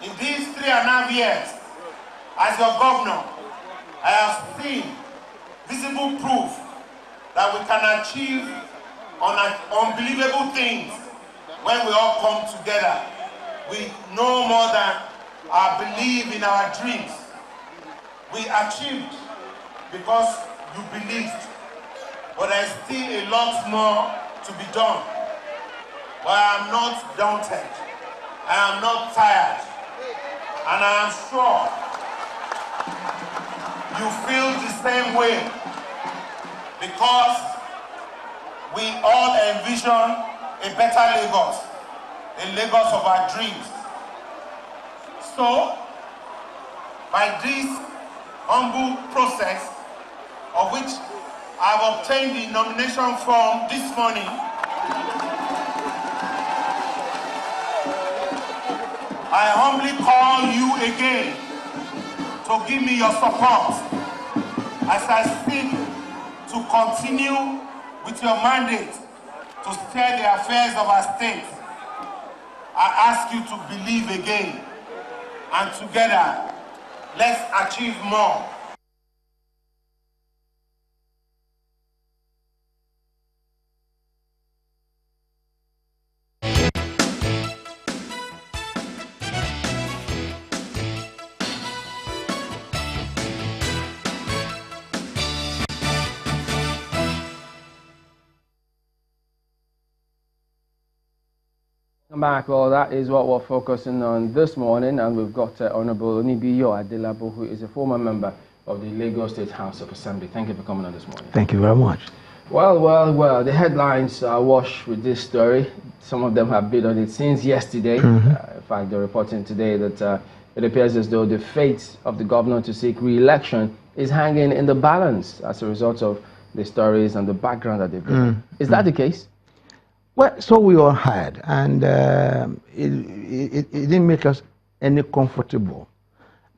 In these 3.5 years, as your governor, I have seen visible proof that we can achieve unbelievable things when we all come together. We no more than believe in our dreams. We achieved because you believed, but there's still a lot more to be done. But I am not daunted. I am not tired. And I am sure you feel the same way, because we all envision a better Lagos, a Lagos of our dreams. So, by this humble process, of which I've obtained the nomination form this morning, I humbly call you again to give me your support as I seek to continue with your mandate to steer the affairs of our state. I ask you to believe again, and together, let's achieve more. Back. Well, that is what we're focusing on this morning, and we've got Honorable Onibiyo Adelabu, who is a former member of the Lagos State House of Assembly. Thank you for coming on this morning. Thank you very much. Well, the headlines are awash with this story. Some of them have been on it since yesterday. In fact, they're reporting today that it appears as though the fate of the governor to seek re-election is hanging in the balance as a result of the stories and the background that they've given. Is that the case? Well, so we all had, and it didn't make us any comfortable,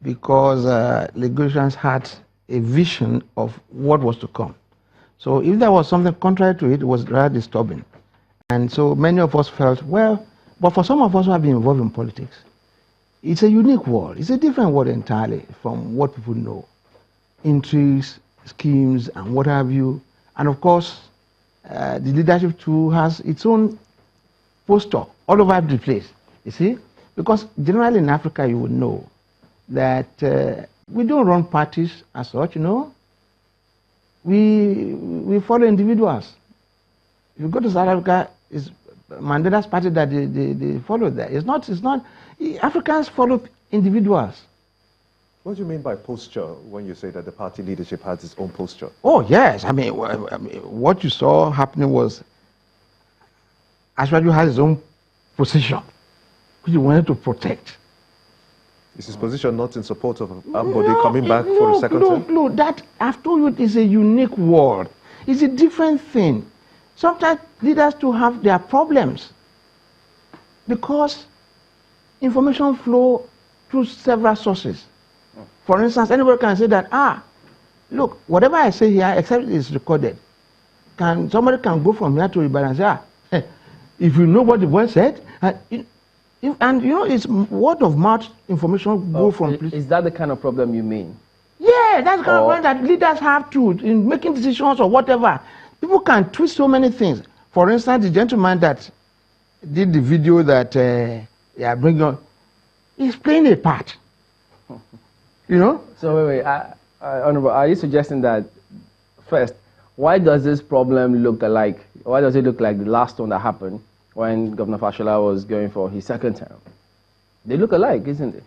because Lagosians had a vision of what was to come. So if there was something contrary to it, it was rather disturbing. And so many of us felt, well, but for some of us who have been involved in politics, it's a unique world. It's a different world entirely from what people know. Intrigues, schemes, and what have you. And of course, the leadership too has its own posture all over the place, you see? Because generally in Africa, you would know that we don't run parties as such, you know? We follow individuals. If you go to South Africa, it's Mandela's party that they follow there. It's not, Africans follow individuals. What do you mean by posture when you say that the party leadership has its own posture? Oh, yes. I mean, what you saw happening was Ashwaju had his own position, which he wanted to protect. Is his position not in support of Ambode coming back for the second term? No, that, I've told you, is a unique world. It's a different thing. Sometimes leaders too have their problems, because information flow through several sources. For instance, anybody can say that, look, whatever I say here, except it is recorded, somebody can go from here to Ibadan and say, hey, if you know what the boy said, and you know, it's word of mouth information go from place. Is that the kind of problem you mean? Yeah, that's the kind of problem that leaders have to in making decisions or whatever. People can twist so many things. For instance, the gentleman that did the video that they are bringing on, he's playing a part. You know? So wait, Honorable, are you suggesting that, first, why does this problem look alike? Why does it look like the last one that happened when Governor Fashola was going for his second term? They look alike, isn't it?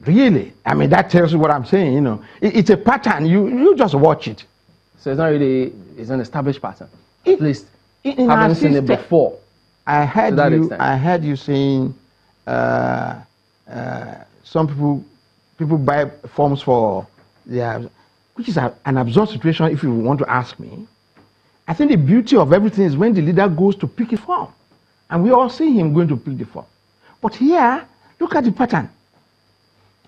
Really? I mean, that tells you what I'm saying, you know. It's a pattern. You just watch it. So it's not really, it's an established pattern. At least, in haven't seen it before. I heard you saying some people buy forms for their, which is an absurd situation if you want to ask me. I think the beauty of everything is when the leader goes to pick a form. And we all see him going to pick the form. But here, look at the pattern.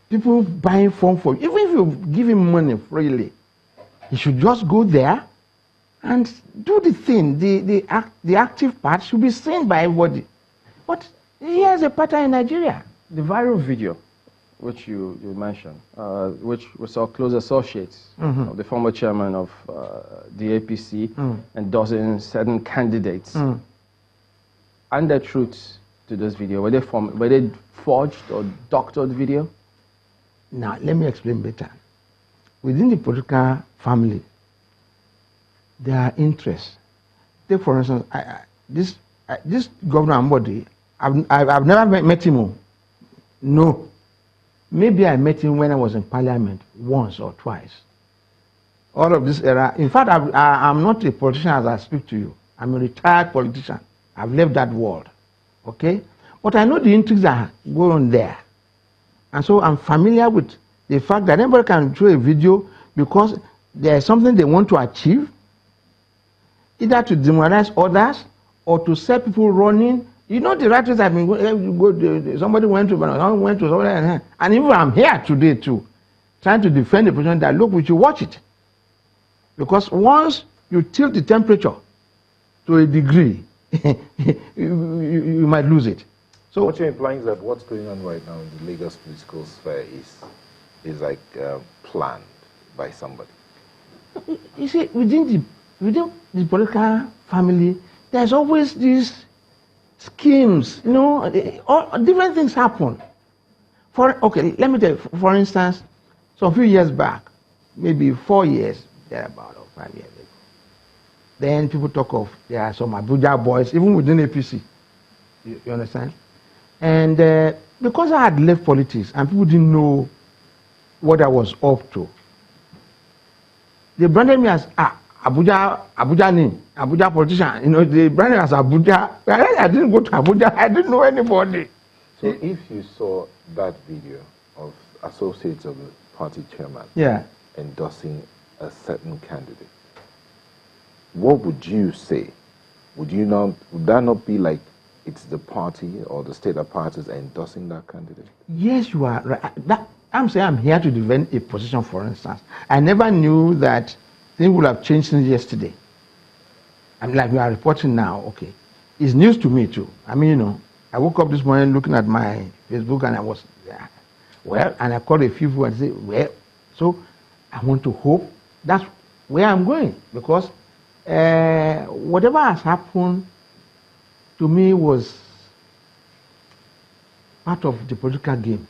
People buying form for you. Even if you give him money freely, he should just go there and do the thing. The active part should be seen by everybody. But here's a pattern in Nigeria. The viral video, which you mentioned, which we saw close associates of the former chairman of the APC endorsing certain candidates. And the truths to this video, were they forged or doctored video? Now, let me explain better. Within the political family, there are interests. Take, for instance, this Governor Ambodi, I've never met him. No. Maybe I met him when I was in Parliament once or twice. All of this era. In fact, I'm not a politician as I speak to you. I'm a retired politician. I've left that world. Okay? But I know the intrigues that go on there. And so I'm familiar with the fact that anybody can show a video because there's something they want to achieve, either to demoralize others or to set people running. You know the right I mean, somebody went to somebody, and even I'm here today too, trying to defend the position that, look, we should watch it. Because once you tilt the temperature to a degree, you might lose it. So what you're implying is that what's going on right now in the Lagos political sphere is like planned by somebody. You see, within the political family, there's always these schemes, you know, different things happen. Okay, let me tell you, for instance, some few years back, maybe 4 years, thereabout, or 5 years ago, then people talk of there are some Abuja boys, even within APC, you understand? And because I had left politics and people didn't know what I was up to, they branded me as Abuja politician. You know, they branded me as Abuja. I didn't go to Abuja. I didn't know anybody. So if you saw that video of associates of the party chairman endorsing a certain candidate, what would you say? Would that not be like it's the party or the state apparatus endorsing that candidate? Yes, you are right. I'm saying I'm here to defend a position, for instance. I never knew that things would have changed since yesterday. I mean, like we are reporting now, okay. It's news to me too. I mean, you know, I woke up this morning looking at my Facebook and I was, and I called a few people and said, so I want to hope that's where I'm going, because whatever has happened to me was part of the political game.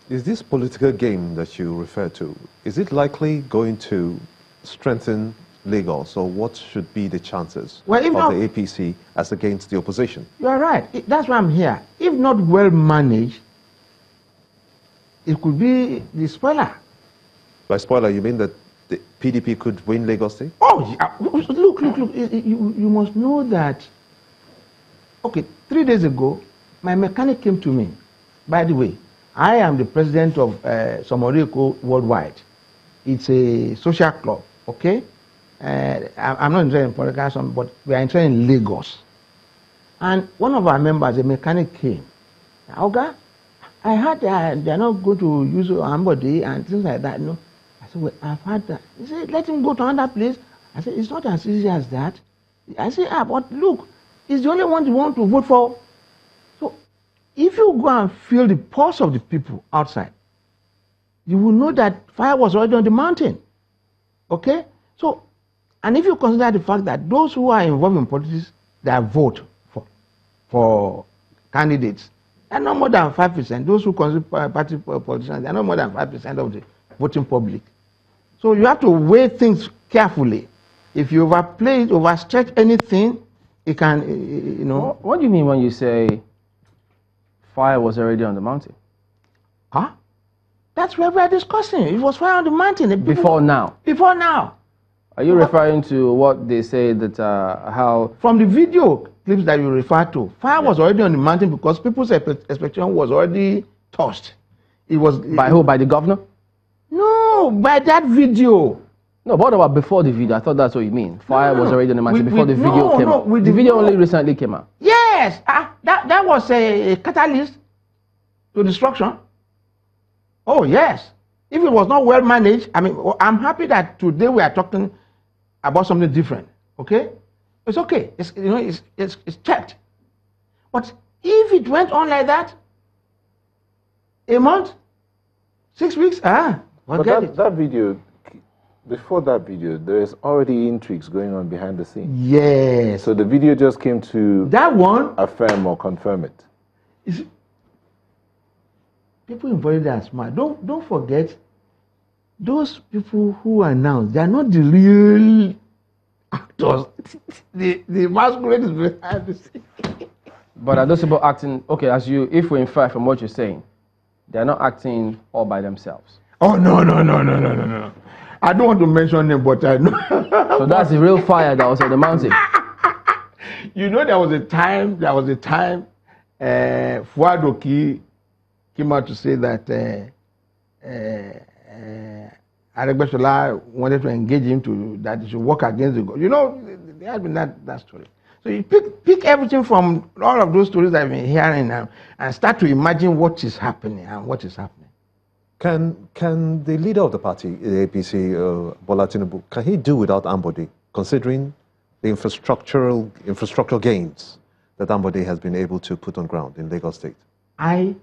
Is this political game that you refer to, is it likely going to strengthen Lagos, or what should be the chances of the APC as against the opposition? You are right. That's why I'm here. If not well managed, it could be the spoiler. By spoiler, you mean that the PDP could win Lagos State? Oh, yeah. Look. You must know that, okay, 3 days ago, my mechanic came to me. By the way, I am the president of Somoreko Worldwide. It's a social club, okay? I'm not interested in politics, but we are interested in Lagos. And one of our members, a mechanic, came. Oga, I heard they're not going to use somebody and things like that. No. I said, well, I've heard that. He said, let him go to another place. I said, it's not as easy as that. I said, but look, he's the only one you want to vote for. So if you go and feel the pulse of the people outside, you will know that fire was already on the mountain. Okay? So, and if you consider the fact that those who are involved in politics, they vote for candidates, they are not more than 5%. Those who consider party politicians, they are not more than 5% of the voting public. So you have to weigh things carefully. If you overplay it, overstretch anything, it can, you know. What do you mean when you say fire was already on the mountain? Huh? That's what we are discussing. It was fire on the mountain. Before now? Before now. Are you referring to what they say that how... From the video clips that you refer to, fire was already on the mountain because people's expectation was already tossed. It was... By who? By the governor? No, by that video. No, but what about before the video? I thought that's what you mean. Fire was already on the mountain before the video came out. The video only recently came out. Yes, that was a catalyst to destruction. Oh, yes. If it was not well managed, I mean, I'm happy that today we are talking about something different. Okay? It's okay. It's checked. But if it went on like that, A month? 6 weeks? But that video, before that video, there's already intrigues going on behind the scenes. Yes. So the video just came to that one affirm or confirm it. People in Florida are smart. Don't forget, those people who announced, they are not the real actors. the masquerade is behind the scene. But are those people acting, okay, if we infer from what you're saying, they're not acting all by themselves? Oh, no. I don't want to mention them, but I know. So that's the real fire that was on the mountain. You know, there was a time, Fuad Oki came out to say that Aregbesola wanted to engage him that he should work against the God. You know, there has been that story. So you pick everything from all of those stories I've been hearing now and start to imagine what is happening and what is happening. Can the leader of the party, the APC, Bola Tinubu, can he do without Ambode, considering the infrastructural gains that Ambode has been able to put on ground in Lagos State? I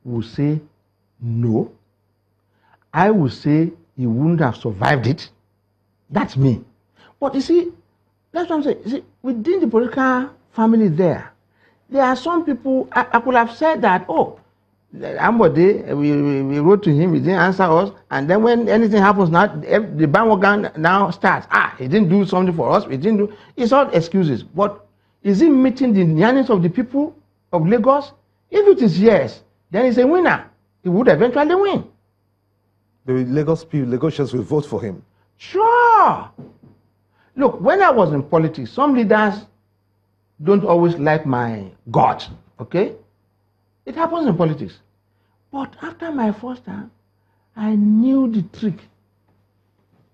would say no. I would say he wouldn't have survived it. That's me. But you see, that's what I'm saying. You see, within the political family there are some people, I could have said that, Ambode, we wrote to him, he didn't answer us, and then when anything happens now, the bandwagon now starts. He didn't do something for us, it's all excuses. But is he meeting the yearnings of the people of Lagos? If it is yes, then he's a winner. He would eventually win. The Lagosians will vote for him. Sure. Look, when I was in politics, some leaders don't always like my God, okay? It happens in politics. But after my first time, I knew the trick.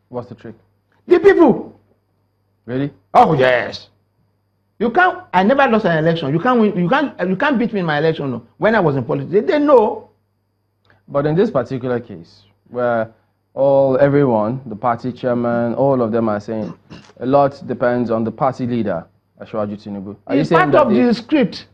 What's the trick? The people. Really? Oh, yes. I never lost an election. You can't win, you can't beat me in my election, no. When I was in politics, they know. But in this particular case, where everyone, the party chairman, all of them are saying a lot depends on the party leader, Ashwaju Tinubu. It's part of the script.